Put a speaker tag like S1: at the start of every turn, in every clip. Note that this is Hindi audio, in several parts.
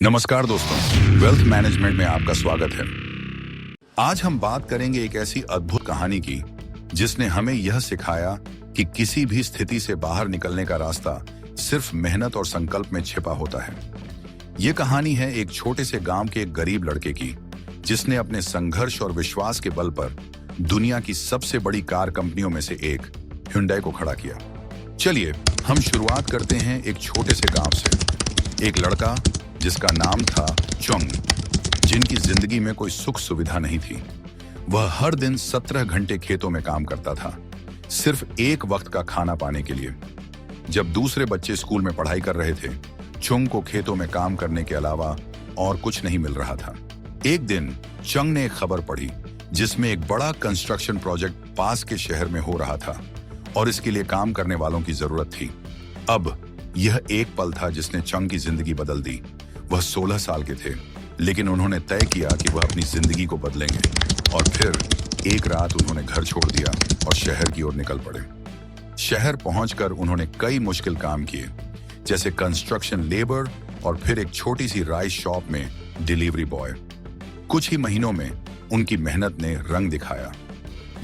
S1: नमस्कार दोस्तों, वेल्थ मैनेजमेंट में आपका स्वागत है। आज हम बात करेंगे एक ऐसी अद्भुत कहानी की जिसने हमें यह सिखाया कि किसी भी स्थिति से बाहर निकलने का रास्ता सिर्फ मेहनत और संकल्प में छिपा होता है। ये कहानी है एक छोटे से गांव के एक गरीब लड़के की जिसने अपने संघर्ष और विश्वास के बल पर दुनिया की सबसे बड़ी कार कंपनियों में से एक Hyundai को खड़ा किया। चलिए हम शुरुआत करते हैं एक छोटे से गांव से। एक लड़का जिसका नाम था चंग, जिनकी जिंदगी में कोई सुख सुविधा नहीं थी। वह हर दिन 17 घंटे खेतों में काम करता था, सिर्फ एक वक्त का खाना पाने के लिए। जब दूसरे बच्चे स्कूल में पढ़ाई कर रहे थे, चंग को खेतों में काम करने के अलावा और कुछ नहीं मिल रहा था। एक दिन चंग ने एक खबर पढ़ी जिसमें एक बड़ा कंस्ट्रक्शन प्रोजेक्ट पास के शहर में हो रहा था और इसके लिए काम करने वालों की जरूरत थी। अब यह एक पल था जिसने चंग की जिंदगी बदल दी। वह 16 साल के थे, लेकिन उन्होंने तय किया कि वह अपनी जिंदगी को बदलेंगे। और फिर एक रात उन्होंने घर छोड़ दिया और शहर की ओर निकल पड़े। शहर पहुंचकर उन्होंने कई मुश्किल काम किए, जैसे कंस्ट्रक्शन लेबर और फिर एक छोटी सी राइस शॉप में डिलीवरी बॉय। कुछ ही महीनों में उनकी मेहनत ने रंग दिखाया।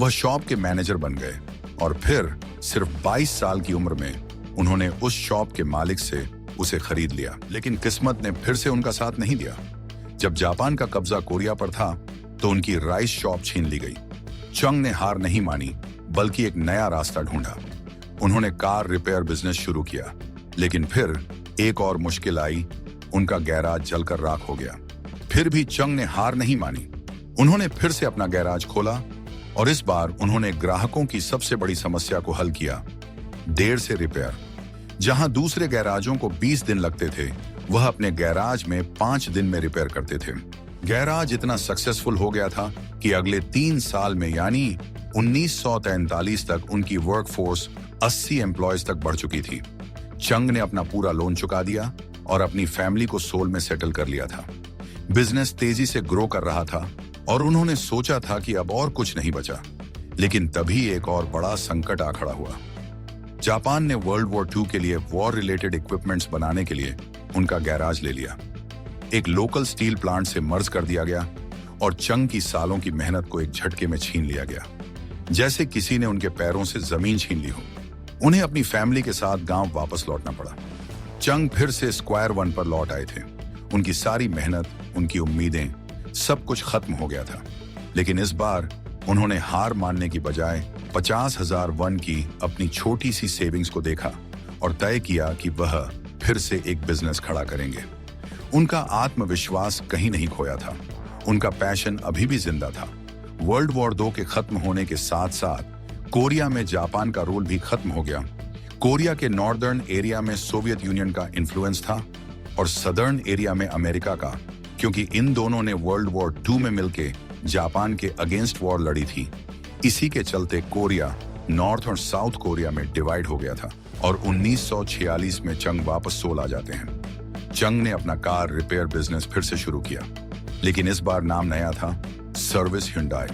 S1: वह शॉप के मैनेजर बन गए और फिर सिर्फ 22 साल की उम्र में उन्होंने उस शॉप के मालिक से उसे खरीद लिया। लेकिन किस्मत ने फिर से उनका साथ नहीं दिया। जब जापान का कब्जा कोरिया पर था तो उनकी राइस शॉप छीन ली गई। चंग ने हार नहीं मानी, बल्कि एक नया रास्ता ढूंढा। उन्होंने कार रिपेयर बिजनेस शुरू किया, लेकिन फिर एक और मुश्किल आई। उनका गैराज जलकर राख हो गया। फिर भी चंग ने हार नहीं मानी। उन्होंने फिर से अपना गैराज खोला और इस बार उन्होंने ग्राहकों की सबसे बड़ी समस्या को हल किया, देर से रिपेयर। जहां दूसरे गैराजों को 20 दिन लगते थे, वह अपने गैराज में 5 दिन में रिपेयर करते थे। गैराज इतना सक्सेसफुल हो गया था कि अगले 3 साल में यानी 1943 तक उनकी वर्कफोर्स 80 एम्प्लॉयज तक बढ़ चुकी थी। चंग ने अपना पूरा लोन चुका दिया और अपनी फैमिली को सोल में सेटल कर लिया था। बिजनेस तेजी से ग्रो कर रहा था और उन्होंने सोचा था कि अब और कुछ नहीं बचा। लेकिन तभी एक और बड़ा संकट आ खड़ा हुआ। जापान ने वर्ल्ड वॉर 2 के लिए वॉर रिलेटेड इक्विपमेंट्स बनाने के लिए उनका गैराज ले लिया। एक लोकल स्टील प्लांट से मर्ज कर दिया गया और चंग की सालों की मेहनत को एक झटके में छीन लिया गया, जैसे किसी ने उनके पैरों से जमीन छीन ली हो। उन्हें अपनी फैमिली के साथ गांव वापस लौटना पड़ा। चंग फिर से स्क्वायर वन पर लौट आए थे। उनकी सारी मेहनत, उनकी उम्मीदें, सब कुछ खत्म हो गया था। लेकिन इस बार उन्होंने हार मानने की बजाय 50,000 वन की अपनी छोटी सी सेविंग्स को देखा और तय किया कि वह फिर से एक बिजनेस खड़ा करेंगे। उनका आत्मविश्वास कहीं नहीं खोया था। उनका पैशन अभी भी जिंदा था। वर्ल्ड वॉर 2 के खत्म होने के साथ साथ कोरिया में जापान का रोल भी खत्म हो गया। कोरिया के नॉर्दर्न एरिया में सोवियत यूनियन का इन्फ्लुएंस था और सदर्न एरिया में अमेरिका का, क्योंकि इन दोनों ने वर्ल्ड वॉर 2 में मिलकर जापान के अगेंस्ट वॉर लड़ी थी। इसी के चलते कोरिया नॉर्थ और साउथ कोरिया में डिवाइड हो गया था और 1946 में चंग वापस सोल आ जाते हैं। चंग ने अपना कार रिपेयर बिजनेस फिर से शुरू किया, लेकिन इस बार नाम नया था, सर्विस Hyundai।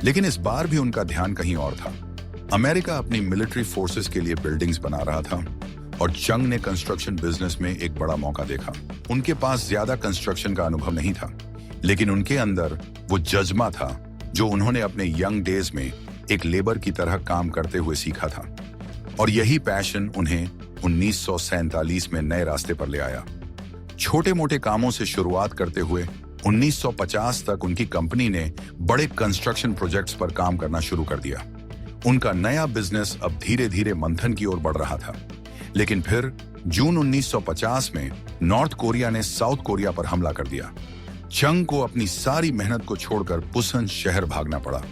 S1: लेकिन इस बार भी उनका ध्यान कहीं और था। अमेरिका अपनी मिलिट्री फोर्सेस के लिए बिल्डिंग्स बना रहा था और चंग ने कंस्ट्रक्शन बिजनेस में एक बड़ा मौका देखा। उनके पास ज्यादा कंस्ट्रक्शन का अनुभव नहीं था, लेकिन उनके अंदर वो जज्बा था जो उन्होंने अपने यंग डेज में एक लेबर की तरह काम करते हुए सीखा था। और यही पैशन उन्हें 1947 में नए रास्ते पर ले आया। छोटे मोटे कामों से शुरुआत करते हुए 1950 तक उनकी कंपनी ने बड़े कंस्ट्रक्शन प्रोजेक्ट्स पर काम करना शुरू कर दिया। उनका नया बिजनेस अब धीरे धीरे मंथन की ओर बढ़ रहा था। लेकिन फिर जून 1950 में नॉर्थ कोरिया ने साउथ कोरिया पर हमला कर दिया। चंग को अपनी सारी मेहनत को छोड़कर पुसन शहर भागना पड़ा।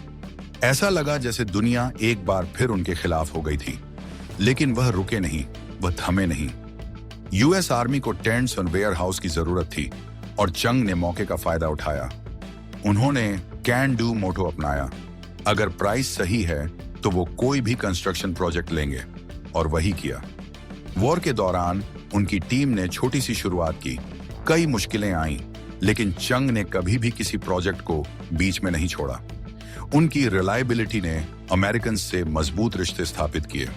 S1: ऐसा लगा जैसे दुनिया एक बार फिर उनके खिलाफ हो गई थी। लेकिन वह रुके नहीं, वह थमे नहीं। यूएस आर्मी को टेंट्स और वेयर हाउस की जरूरत थी और चंग ने मौके का फायदा उठाया। उन्होंने कैन डू मोटो अपनाया। अगर प्राइस सही है तो वो कोई भी कंस्ट्रक्शन प्रोजेक्ट लेंगे, और वही किया। वॉर के दौरान उनकी टीम ने छोटी सी शुरुआत की। कई मुश्किलें आईं, लेकिन चंग ने कभी भी किसी प्रोजेक्ट को बीच में नहीं छोड़ा। उनकी रिलायबिलिटी ने अमेरिकन से मजबूत रिश्ते स्थापित किए।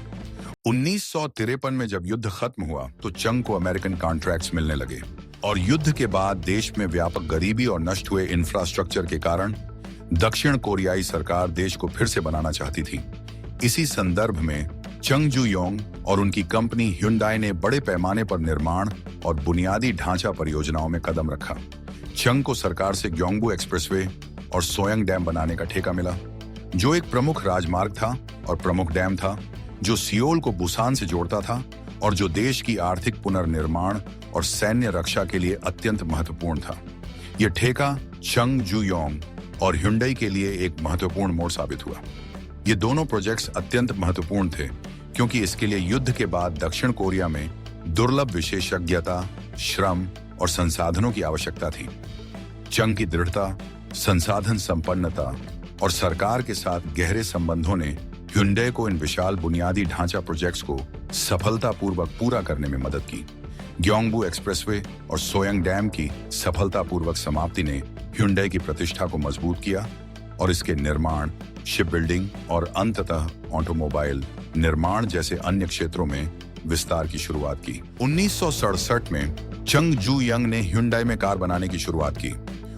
S1: 1953 में जब युद्ध खत्म हुआ तो चंग को अमेरिकन कॉन्ट्रैक्ट्स मिलने लगे। और युद्ध के बाद देश में व्यापक गरीबी और नष्ट हुए इंफ्रास्ट्रक्चर के कारण दक्षिण कोरियाई सरकार देश को फिर से बनाना चाहती थी। इसी संदर्भ में चंग जू योंग और उनकी कंपनी ह्युंडई ने बड़े पैमाने पर निर्माण और बुनियादी ढांचा परियोजनाओं में कदम रखा। चंग को सरकार से ग्योंगबू एक्सप्रेसवे और सोयंग डैम बनाने का ठेका मिला, जो एक प्रमुख राजमार्ग था और प्रमुख डैम था जो सियोल को बुसान से जोड़ता था और जो देश की आर्थिक पुनर्निर्माण और सैन्य रक्षा के लिए अत्यंत महत्वपूर्ण था। यह ठेका चंग जू योंग और ह्युंडई के लिए एक महत्वपूर्ण मोड़ साबित हुआ। ये दोनों प्रोजेक्ट्स अत्यंत महत्वपूर्ण थे क्योंकि इसके लिए युद्ध के बाद दक्षिण कोरिया में दुर्लभ विशेषज्ञता, श्रम और संसाधनों की आवश्यकता थी। चंग की दृढ़ता, संसाधन संपन्नता और सरकार के साथ गहरे संबंधों ने ह्युंडई को इन विशाल बुनियादी ढांचा प्रोजेक्ट्स को सफलतापूर्वक पूरा करने में मदद की। ग्योंगबू एक्सप्रेसवे और सोयंग डैम की सफलतापूर्वक समाप्ति ने ह्युंडई की प्रतिष्ठा को मजबूत किया और इसके निर्माण, शिप बिल्डिंग और अंततः ऑटोमोबाइल निर्माण जैसे अन्य क्षेत्रों में विस्तार की शुरुआत की। 1967 में चंग जू यंग ने ह्युंडई में कार बनाने की शुरुआत की।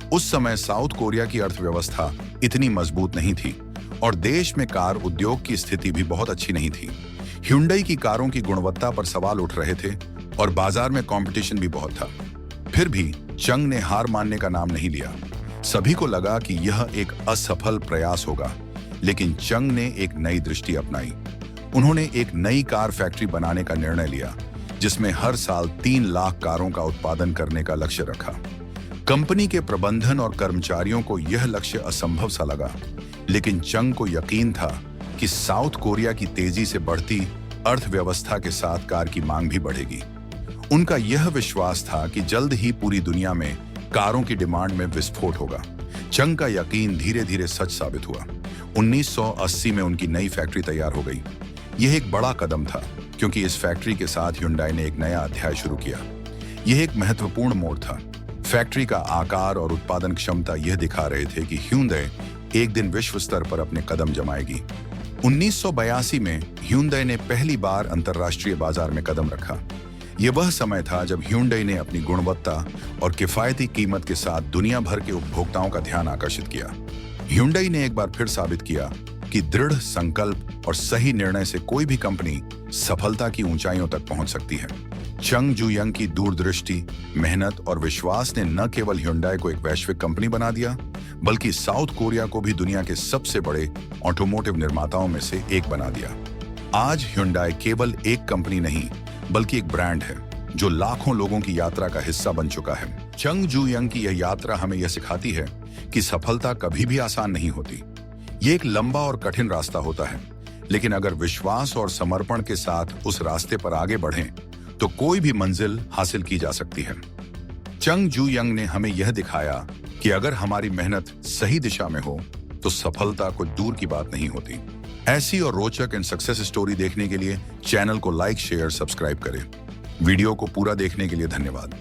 S1: उस समय साउथ कोरिया की अर्थव्यवस्था इतनी मजबूत नहीं थी और देश में कार उद्योग की स्थिति भी बहुत अच्छी नहीं थी। ह्युंडई की कारों की गुणवत्ता पर सवाल उठ रहे थे और बाजार में कंपटीशन भी बहुत था। फिर भी चंग ने हार मानने का नाम नहीं लिया। सभी को लगा कि यह एक असफल प्रयास होगा, लेकिन चंग ने एक नई दृष्टि अपनाई। उन्होंने एक नई कार फैक्ट्री बनाने का निर्णय लिया, जिसमें हर साल 3 लाख कारों का उत्पादन करने का लक्ष्य रखा। कंपनी के प्रबंधन और कर्मचारियों को यह लक्ष्य असंभव सा लगा, लेकिन चंग को यकीन था कि साउथ कोरिया की तेजी से बढ़ती अर्थव्यवस्था के साथ कार की मांग भी बढ़ेगी। उनका यह विश्वास था कि जल्द ही पूरी दुनिया में कारों की डिमांड में विस्फोट होगा। चंग का यकीन धीरे धीरे सच साबित हुआ। 1980 में उनकी नई फैक्ट्री तैयार हो गई। यह एक बड़ा कदम था क्योंकि इस फैक्ट्री के साथ ह्युंडई ने एक नया अध्याय शुरू किया। यह एक महत्वपूर्ण मोड़ था। फैक्ट्री का आकार और उत्पादन क्षमता यह दिखा रहे थे कि ह्युंडई एक दिन विश्व स्तर पर अपने कदम जमाएगी। 1982 में ह्युंडई ने पहली बार अंतर्राष्ट्रीय बाजार में कदम रखा। यह वह समय था जब ह्युंडई ने अपनी गुणवत्ता और किफायती कीमत के साथ दुनिया भर के उपभोक्ताओं का ध्यान आकर्षित किया। ह्युंडई ने एक बार फिर साबित किया कि दृढ़ संकल्प और सही निर्णय से कोई भी कंपनी सफलता की ऊंचाइयों तक पहुंच सकती है। चंग जू यंग की दूरदृष्टि, मेहनत और विश्वास ने न केवल ह्युंडई को एक वैश्विक कंपनी बना दिया, बल्कि साउथ कोरिया को भी दुनिया के सबसे बड़े ऑटोमोटिव निर्माताओं में से एक बना दिया। आज ह्युंडई केवल एक कंपनी नहीं, बल्कि एक ब्रांड है जो लाखों लोगों की यात्रा का हिस्सा बन चुका है। चंग जू यंग की यह यात्रा हमें यह सिखाती है कि सफलता कभी भी आसान नहीं होती। ये एक लंबा और कठिन रास्ता होता है, लेकिन अगर विश्वास और समर्पण के साथ उस रास्ते पर आगे बढ़ें, तो कोई भी मंजिल हासिल की जा सकती है। चंग जू यंग ने हमें यह दिखाया कि अगर हमारी मेहनत सही दिशा में हो, तो सफलता कोई दूर की बात नहीं होती। ऐसी और रोचक एंड सक्सेस स्टोरी देखने के लिए चैनल को लाइक, शेयर, सब्सक्राइब करें। वीडियो को पूरा देखने के लिए धन्यवाद।